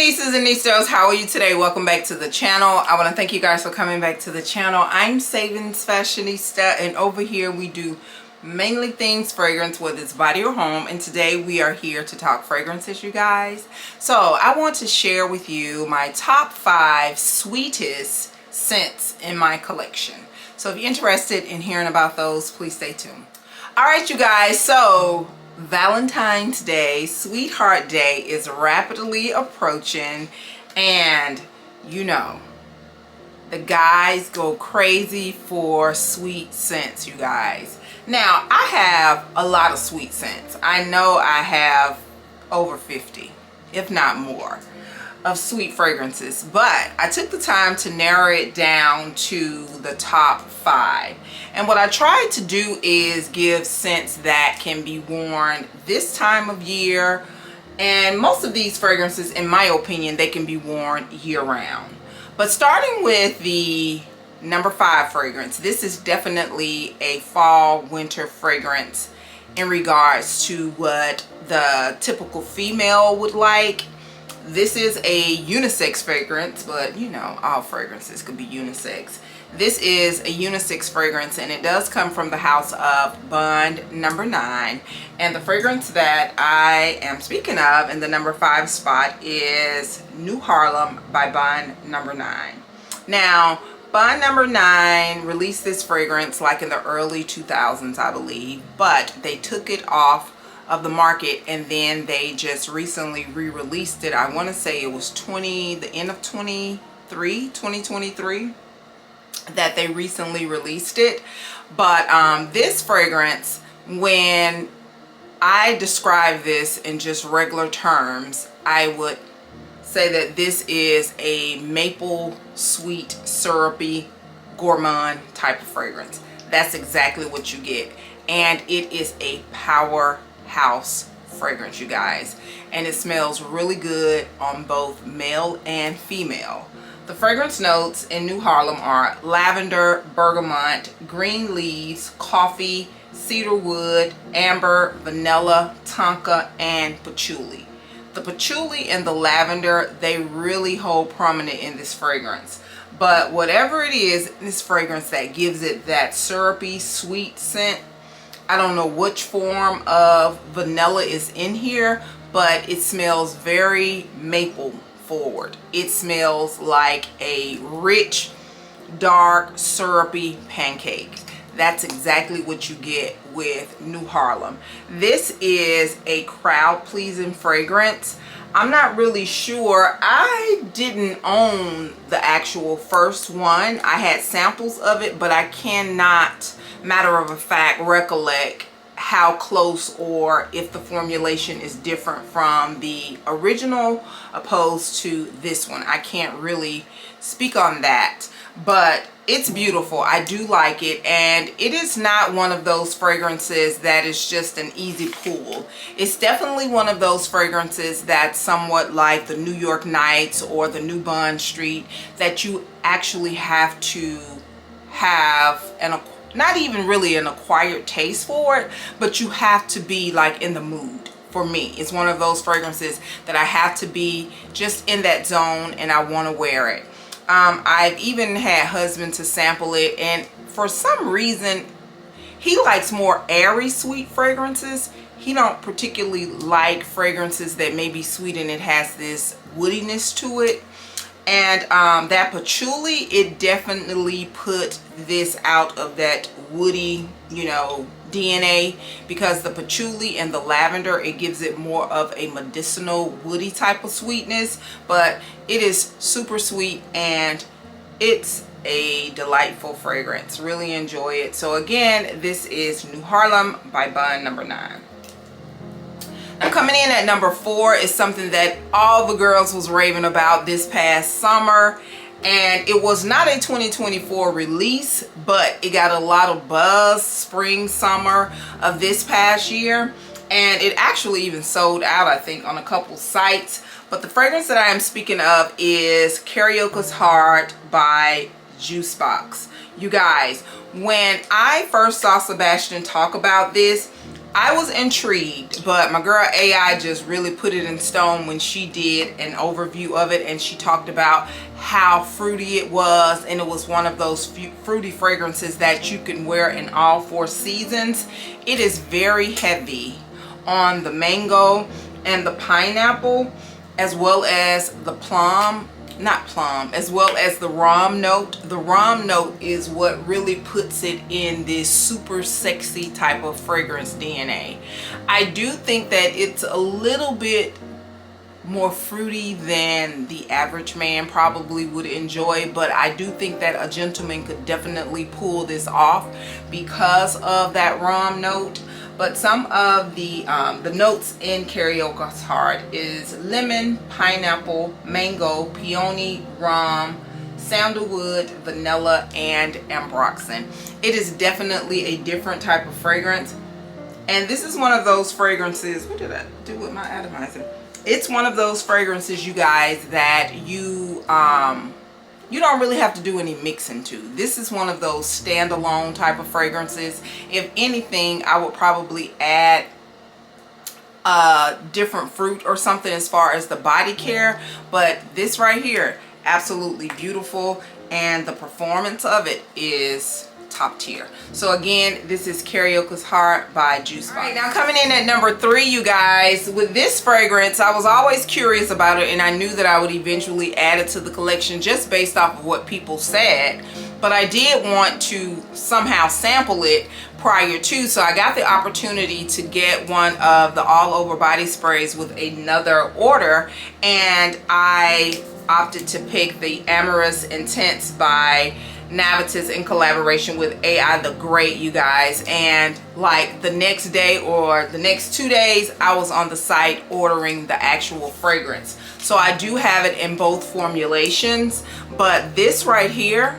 nieces and nieces, how are you today? Welcome back to the channel. I want to thank you guys for coming back to the channel. I'm SavingsFashionista, and over here we do mainly things fragrance, whether it's body or home, and today we are here to talk fragrances, you guys. So I want to share with you my top 5 sweetest scents in my collection. So if you're interested in hearing about those, please stay tuned. All right, you guys, so Valentine's Day, Sweetheart Day is rapidly approaching, and you know, the guys go crazy for sweet scents, you guys. Now, I have a lot of sweet scents. I know I have over 50, if not more, of sweet fragrances, but I took the time to narrow it down to the top 5. And what I tried to do is give scents that can be worn this time of year, and most of these fragrances, in my opinion, they can be worn year-round. But starting with the number 5 fragrance, this is definitely a fall winter fragrance in regards to what the typical female would like. This is a unisex fragrance, but you know, all fragrances could be unisex. This is a unisex fragrance, and it does come from the house of Bond number 9. And the fragrance that I am speaking of in the number 5 spot is New Harlem by Bond number 9. Now, Bond number 9 released this fragrance like in the early 2000s, I believe, but they took it off of the market, and then they just recently re-released it. I want to say it was the end of 2023 that they recently released it. But this fragrance, when I describe this in just regular terms, I would say that this is a maple sweet syrupy gourmand type of fragrance. That's exactly what you get, and it is a powerhouse fragrance, you guys, and it smells really good on both male and female. The fragrance notes in New Harlem are lavender, bergamot, green leaves, coffee, cedarwood, amber, vanilla, tonka, and patchouli. The patchouli and the lavender, they really hold prominent in this fragrance. But whatever it is in this fragrance that gives it that syrupy, sweet scent, I don't know which form of vanilla is in here, but it smells very maple forward. It smells like a rich, dark, syrupy pancake. That's exactly what you get with New Harlem. This is a crowd-pleasing fragrance. I'm not really sure. I didn't own the actual first one. I had samples of it, but I cannot, matter of fact, recollect how close or if the formulation is different from the original opposed to this one. I can't really speak on that, but it's beautiful. I do like it, and it is not one of those fragrances that is just an easy pull. It's definitely one of those fragrances that's somewhat like the New York Nights or the New Bond Street, that you actually have to have not even really an acquired taste for it, but you have to be like in the mood. For me, it's one of those fragrances that I have to be just in that zone and I want to wear it. I've even had husband to sample it, and for some reason he likes more airy sweet fragrances. He don't particularly like fragrances that may be sweet and it has this woodiness to it. And that patchouli, it definitely put this out of that woody, you know, DNA, because the patchouli and the lavender, it gives it more of a medicinal woody type of sweetness, but it is super sweet and it's a delightful fragrance. Really enjoy it. So again, this is New Harlem by Bond number 9. Now, coming in at number 4 is something that all the girls was raving about this past summer, and it was not a 2024 release, but it got a lot of buzz spring summer of this past year, and it actually even sold out, I think, on a couple sites. But the fragrance that I am speaking of is Carioca's Heart by Jusbox. You guys, when I first saw Sebastian talk about this, I was intrigued, but my girl AI just really put it in stone when she did an overview of it, and she talked about how fruity it was, and it was one of those fruity fragrances that you can wear in all 4 seasons. It is very heavy on the mango and the pineapple, as well as the plum, not plum, as well as the rum note. The rum note is what really puts it in this super sexy type of fragrance DNA. I do think that it's a little bit more fruity than the average man probably would enjoy, but I do think that a gentleman could definitely pull this off because of that rum note. But some of the notes in Carioca's Heart is lemon, pineapple, mango, peony, rum, sandalwood, vanilla, and ambroxan. It is definitely a different type of fragrance. And this is one of those fragrances, what did I do with my atomizer? It's one of those fragrances, you guys, that you don't really have to do any mixing to. This is one of those standalone type of fragrances. If anything, I would probably add different fruit or something as far as the body care, but this right here, absolutely beautiful, and the performance of it is top tier. So again, this is Carioca's Heart by Jusbox. All right, now coming in at number 3, you guys, with this fragrance, I was always curious about it, and I knew that I would eventually add it to the collection just based off of what people said, but I did want to somehow sample it prior to, so I got the opportunity to get one of the all over body sprays with another order, and I opted to pick the Amorous Intense by Navitus in collaboration with AI the Great, you guys. And like the next day or the next 2 days, I was on the site ordering the actual fragrance. So I do have it in both formulations, but this right here,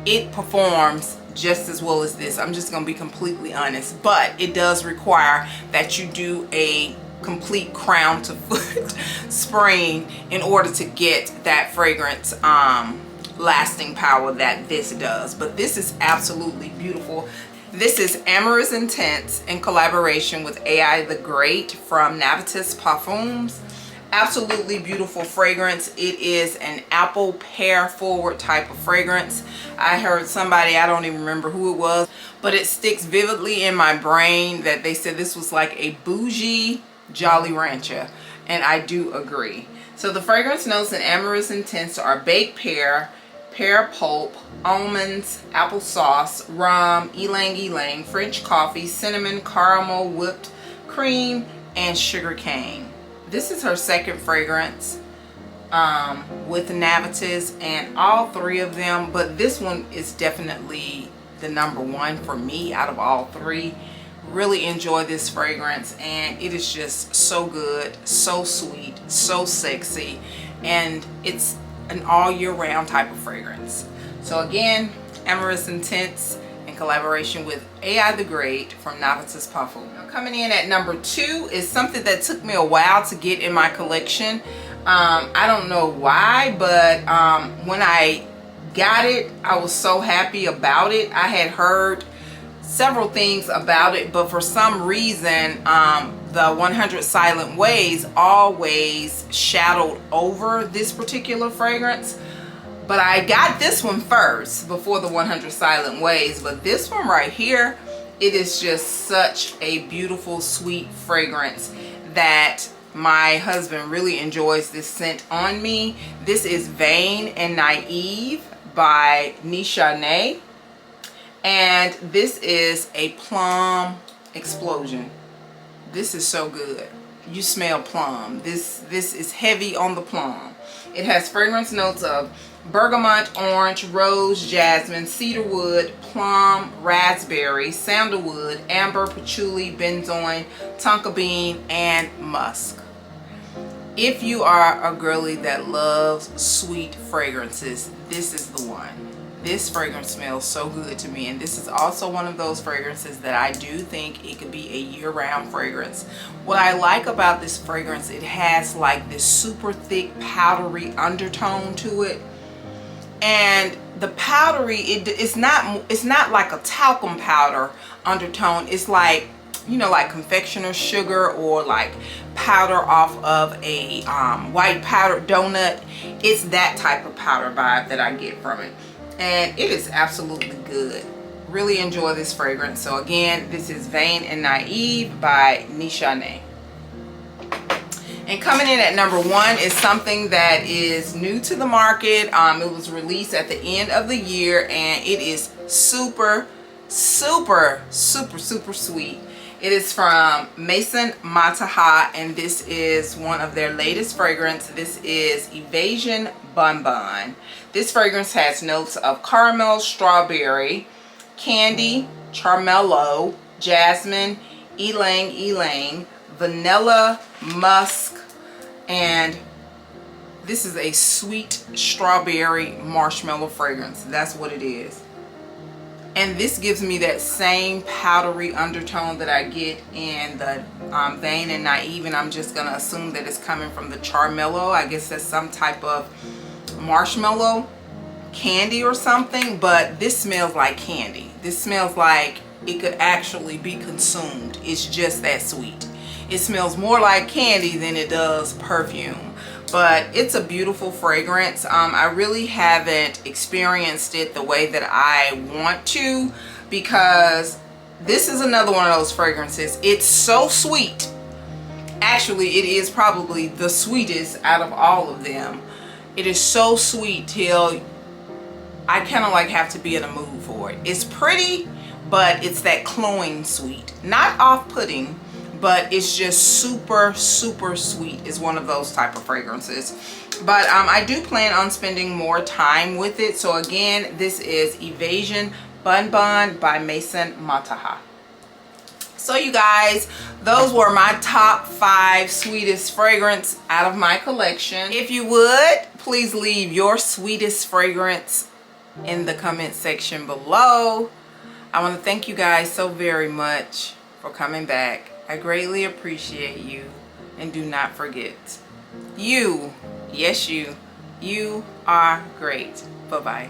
it performs just as well as this. I'm just gonna be completely honest, but it does require that you do a complete crown to foot spraying in order to get that fragrance lasting power that this does. But this is absolutely beautiful. This is Amorous Intense in collaboration with AI the Great from Navitus Parfumes. Absolutely beautiful fragrance. It is an apple pear forward type of fragrance. I heard somebody, I don't even remember who it was, but it sticks vividly in my brain that they said this was like a bougie Jolly Rancher, and I do agree. So the fragrance notes in Amorous Intense are baked pear, pear pulp, almonds, applesauce, rum, ylang ylang, French coffee, cinnamon, caramel, whipped cream, and sugar cane. This is her second fragrance with Navitus, and all 3 of them, but this one is definitely the number 1 for me out of all 3. Really enjoy this fragrance, and it is just so good, so sweet, so sexy, and it's an all year round type of fragrance. So again, Amorous Intense in collaboration with AI the Great from Navitus Parfume. Now coming in at number 2 is something that took me a while to get in my collection. I don't know why, but when I got it, I was so happy about it. I had heard several things about it, but for some reason the 100 Silent Ways always shadowed over this particular fragrance. But I got this one first before the 100 Silent Ways. But this one right here, it is just such a beautiful, sweet fragrance that my husband really enjoys this scent on me. This is Vain and Naïve by Nishane. And this is a plum explosion. This is so good. You smell plum. This is heavy on the plum. It has fragrance notes of bergamot, orange, rose, jasmine, cedarwood, plum, raspberry, sandalwood, amber, patchouli, benzoin, tonka bean, and musk. If you are a girly that loves sweet fragrances, this is the one. This fragrance smells so good to me, and this is also one of those fragrances that I do think it could be a year-round fragrance. What I like about this fragrance, it has like this super thick powdery undertone to it, and the powdery, it's not like a talcum powder undertone. It's like you know, like confectioner sugar or like powder off of a white powdered donut. It's that type of powder vibe that I get from it, and it is absolutely good. Really enjoy this fragrance. So again, this is Vain and Naïve by Nishane. And coming in at number 1 is something that is new to the market. It was released at the end of the year, and it is super sweet. It is from Maison Mataha, and this is one of their latest fragrance. This is Evasion Bonbon. This fragrance has notes of caramel, strawberry, candy, charmelo, jasmine, ylang, vanilla, musk, and this is a sweet strawberry marshmallow fragrance. That's what it is. And this gives me that same powdery undertone that I get in the Vain and Naïve, and I'm just gonna assume that it's coming from the charmelo. I guess that's some type of marshmallow candy or something, but this smells like candy. This smells like it could actually be consumed. It's just that sweet. It smells more like candy than it does perfume, but it's a beautiful fragrance. I really haven't experienced it the way that I want to, because this is another one of those fragrances. It's so sweet. Actually, it is probably the sweetest out of all of them. It is so sweet till I kind of like have to be in a mood for it. It's pretty, but it's that cloying sweet. Not off-putting, but it's just super sweet. Is one of those type of fragrances. But I do plan on spending more time with it. So again, this is Evasion Bonbon by Maison Mataha. So you guys, those were my top 5 sweetest fragrance out of my collection. If you would, please leave your sweetest fragrance in the comment section below. I want to thank you guys so very much for coming back. I greatly appreciate you, and do not forget, you, yes you are great. Bye-bye.